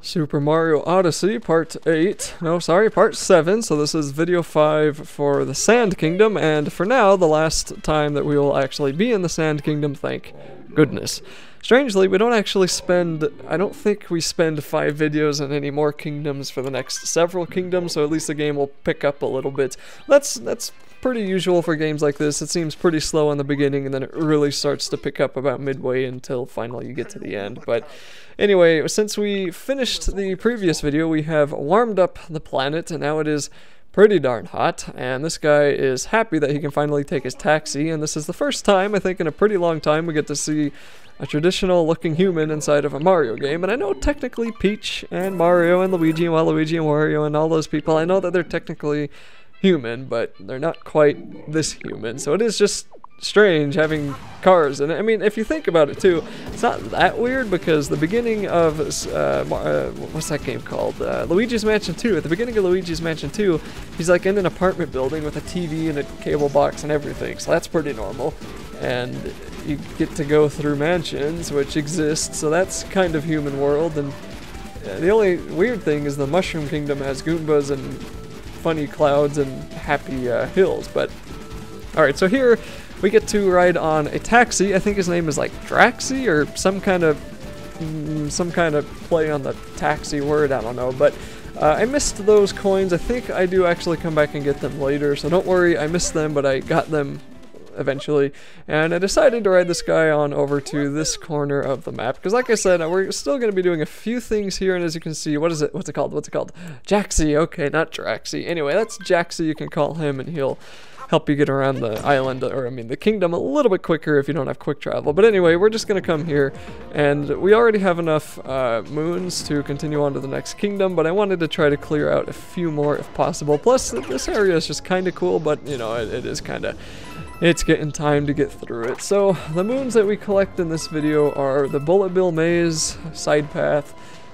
Super Mario Odyssey, Part 8. No, sorry, Part 7. So this is video 5 for the Sand Kingdom, and for now, the last time that we will actually be in the Sand Kingdom, thank goodness. Strangely, we don't actually spend, I don't think we spend 5 videos in any more kingdoms for the next several kingdoms, so at least the game will pick up a little bit. That's pretty usual for games like this. It seems pretty slow in the beginning, and then it really starts to pick up about midway until finally you get to the end. But anyway, since we finished the previous video, we have warmed up the planet, and now it is pretty darn hot, and this guy is happy that he can finally take his taxi, and this is the first time, I think, in a pretty long time we get to see a traditional looking human inside of a Mario game. And I know technically Peach and Mario and Luigi and Waluigi and Wario and all those people, I know that they're technically human, but they're not quite this human, so it is just strange having cars. And I mean, if you think about it too, it's not that weird, because the beginning of what's that game called, Luigi's Mansion 2, at the beginning of Luigi's Mansion 2, he's like in an apartment building with a TV and a cable box and everything, so that's pretty normal. And you get to go through mansions which exist, so that's kind of human world. And the only weird thing is the Mushroom Kingdom has Goombas and funny clouds and happy hills. But alright, so here we get to ride on a taxi. I think his name is like Draxi, or some kind of play on the taxi word, I don't know. But I missed those coins. I think I do actually come back and get them later, so don't worry, I missed them, but I got them eventually. And I decided to ride this guy on over to this corner of the map, because like I said, we're still going to be doing a few things here. And as you can see, what's it called? Jaxi. Okay, not Draxi. Anyway, that's Jaxi, you can call him, and he'll help you get around the island, or I mean the kingdom, a little bit quicker if you don't have quick travel. But anyway, we're just going to come here, and we already have enough moons to continue on to the next kingdom, but I wanted to try to clear out a few more if possible. Plus, this area is just kind of cool, but you know, it is kind of, it's getting time to get through it. So the moons that we collect in this video are the Bullet Bill Maze side path,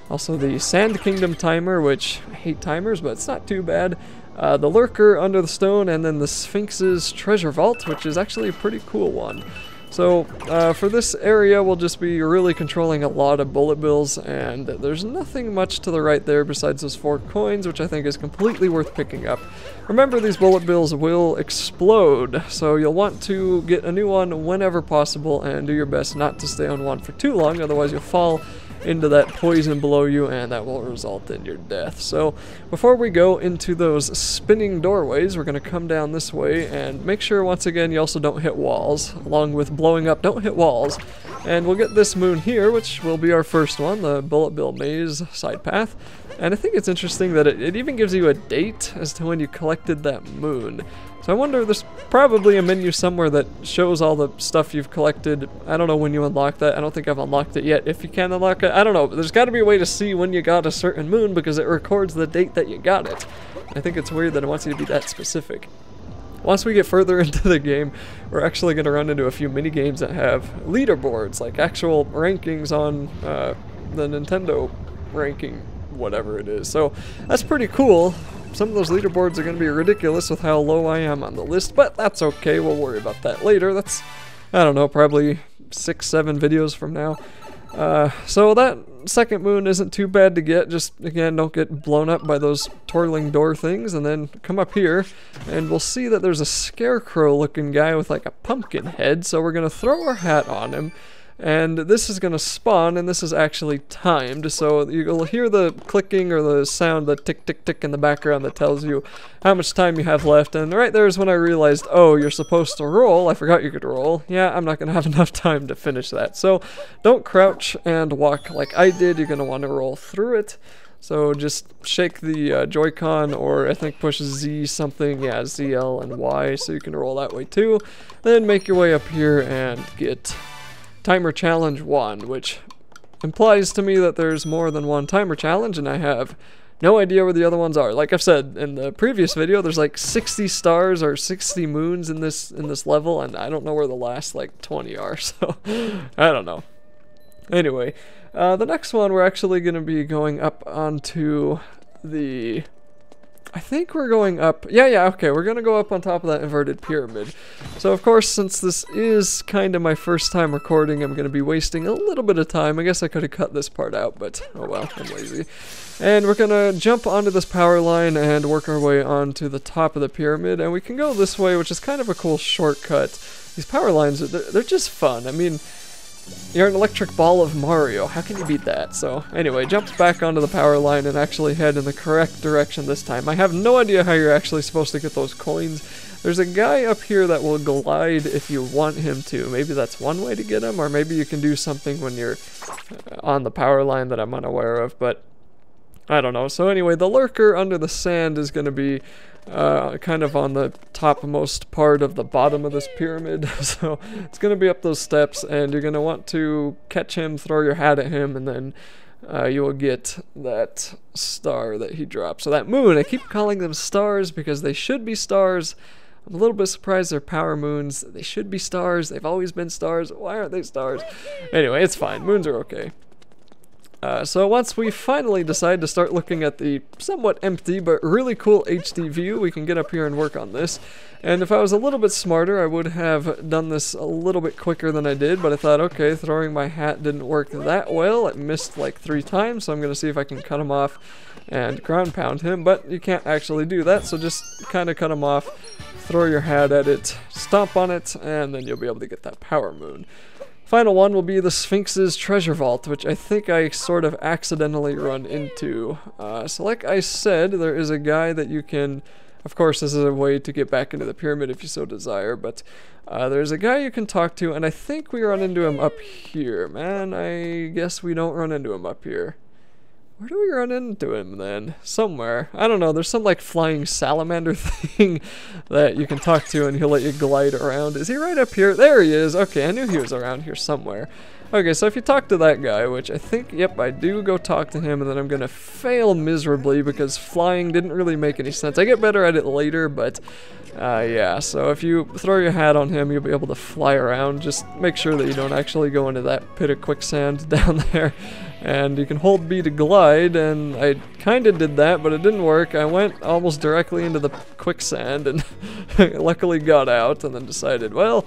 also the Sand Kingdom timer, which I hate timers, but it's not too bad. The Lurker under the stone, and then the Sphinx's treasure vault, which is actually a pretty cool one. So for this area, we'll just be really controlling a lot of bullet bills, and there's nothing much to the right there besides those 4 coins, which I think is completely worth picking up. Remember, these bullet bills will explode, so you'll want to get a new one whenever possible, and do your best not to stay on one for too long, otherwise you'll fall into that poison below you, and that will result in your death. So before we go into those spinning doorways, we're going to come down this way, and make sure once again you also don't hit walls. Along with blowing up, don't hit walls. And we'll get this moon here, which will be our first one, the Bullet Bill Maze side path. And I think it's interesting that it even gives you a date as to when you collected that moon. So I wonder, there's probably a menu somewhere that shows all the stuff you've collected. I don't know when you unlock that. I don't think I've unlocked it yet. If you can unlock it, I don't know. But there's got to be a way to see when you got a certain moon, because it records the date that you got it. I think it's weird that it wants you to be that specific. Once we get further into the game, we're actually going to run into a few mini games that have leaderboards, like actual rankings on the Nintendo ranking, whatever it is. So that's pretty cool. Some of those leaderboards are going to be ridiculous with how low I am on the list, but that's okay. We'll worry about that later. That's, I don't know, probably 6-7 videos from now. So that second moon isn't too bad to get. Just, again, don't get blown up by those twirling door things. And then come up here, and we'll see that there's a scarecrow-looking guy with like a pumpkin head. So we're going to throw our hat on him. And this is going to spawn, and this is actually timed, so you'll hear the clicking or the sound, the tick tick tick in the background that tells you how much time you have left. And right there is when I realized, oh, you're supposed to roll. I forgot you could roll. Yeah, I'm not going to have enough time to finish that. So don't crouch and walk like I did. You're going to want to roll through it. So just shake the Joy-Con, or I think push Z something, yeah, ZL and Y, so you can roll that way too. Then make your way up here and get Timer Challenge 1, which implies to me that there's more than one timer challenge, and I have no idea where the other ones are. Like I've said in the previous video, there's like 60 stars or 60 moons in this level, and I don't know where the last like 20 are, so I don't know. Anyway, the next one we're actually going to be going up onto the I think we're going up. Yeah, okay, we're gonna go up on top of that inverted pyramid. So of course, since this is kind of my first time recording, I'm gonna be wasting a little bit of time. I guess I could have cut this part out, but oh well, I'm lazy. And we're gonna jump onto this power line and work our way onto the top of the pyramid, and we can go this way, which is kind of a cool shortcut. These power lines, they're just fun. I mean, you're an electric ball of Mario. How can you beat that? So anyway, jumps back onto the power line and actually head in the correct direction this time. I have no idea how you're actually supposed to get those coins. There's a guy up here that will glide if you want him to. Maybe that's one way to get him, or maybe you can do something when you're on the power line that I'm unaware of, but I don't know. So anyway, the lurker under the sand is going to be kind of on the topmost part of the bottom of this pyramid. So it's going to be up those steps, and you're going to want to catch him, throw your hat at him, and then you will get that star that he dropped. So that moon, I keep calling them stars because they should be stars. I'm a little bit surprised they're power moons. They should be stars. They've always been stars. Why aren't they stars? Anyway, it's fine. Moons are okay. So once we finally decide to start looking at the somewhat empty but really cool HD view, we can get up here and work on this. And if I was a little bit smarter, I would have done this a little bit quicker than I did, but I thought, okay, throwing my hat didn't work that well. It missed like 3 times, so I'm going to see if I can cut him off and ground pound him, but you can't actually do that, so just kind of cut him off, throw your hat at it, stomp on it, and then you'll be able to get that power moon. Final one will be the Sphinx's treasure vault, which I think I sort of accidentally run into. So like I said, there is a guy that you can, of course this is a way to get back into the pyramid if you so desire, but there's a guy you can talk to, and I think we run into him up here. Man, I guess we don't run into him up here. Where do we run into him then? Somewhere. I don't know, there's some like flying salamander thing that you can talk to and he'll let you glide around. Is he right up here? There he is! Okay, I knew he was around here somewhere. Okay, so if you talk to that guy, which I think, yep, I do go talk to him, and then I'm gonna fail miserably because flying didn't really make any sense. I get better at it later, but yeah, so if you throw your hat on him, you'll be able to fly around. Just make sure that you don't actually go into that pit of quicksand down there. And you can hold B to glide, and I kind of did that, but it didn't work. I went almost directly into the quicksand and luckily got out, and then decided, well,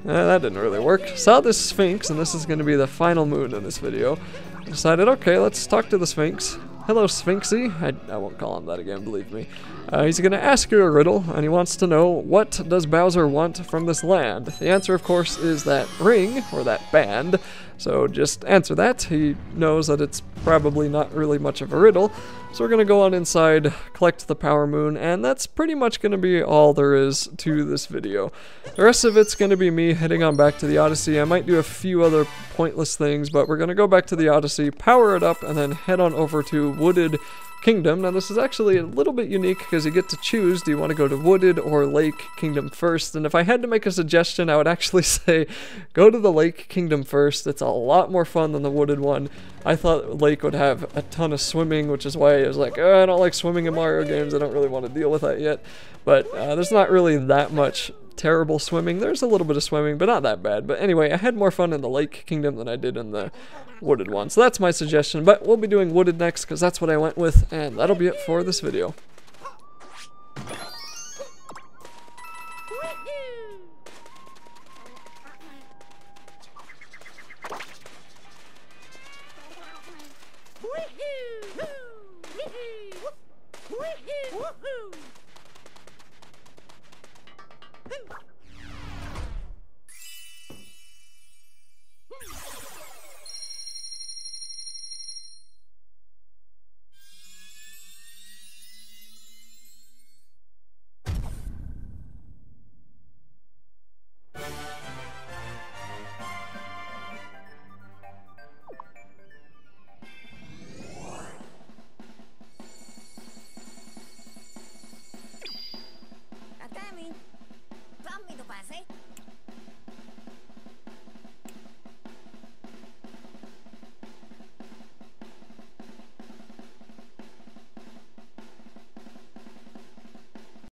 that didn't really work. Saw this Sphinx, and this is going to be the final moon in this video. Decided, okay, let's talk to the Sphinx. Hello, Sphinxy. I won't call him that again, believe me. He's going to ask you a riddle, and he wants to know, what does Bowser want from this land? The answer, of course, is that ring, or that band. So just answer that. He knows that it's probably not really much of a riddle. So we're going to go on inside, collect the power moon, and that's pretty much going to be all there is to this video. The rest of it's going to be me heading on back to the Odyssey. I might do a few other pointless things, but we're going to go back to the Odyssey, power it up, and then head on over to Wooded Kingdom. Now this is actually a little bit unique because you get to choose, do you want to go to Wooded or Lake Kingdom first? And if I had to make a suggestion, I would actually say go to the Lake Kingdom first. It's a lot more fun than the Wooded one. I thought Lake would have a ton of swimming, which is why I was like, oh, I don't like swimming in Mario games, I don't really want to deal with that yet. But there's not really that much terrible swimming. There's a little bit of swimming, but not that bad. But anyway, I had more fun in the Lake Kingdom than I did in the Wooded one. So that's my suggestion, but we'll be doing Wooded next because that's what I went with, and that'll be it for this video. Woohoo!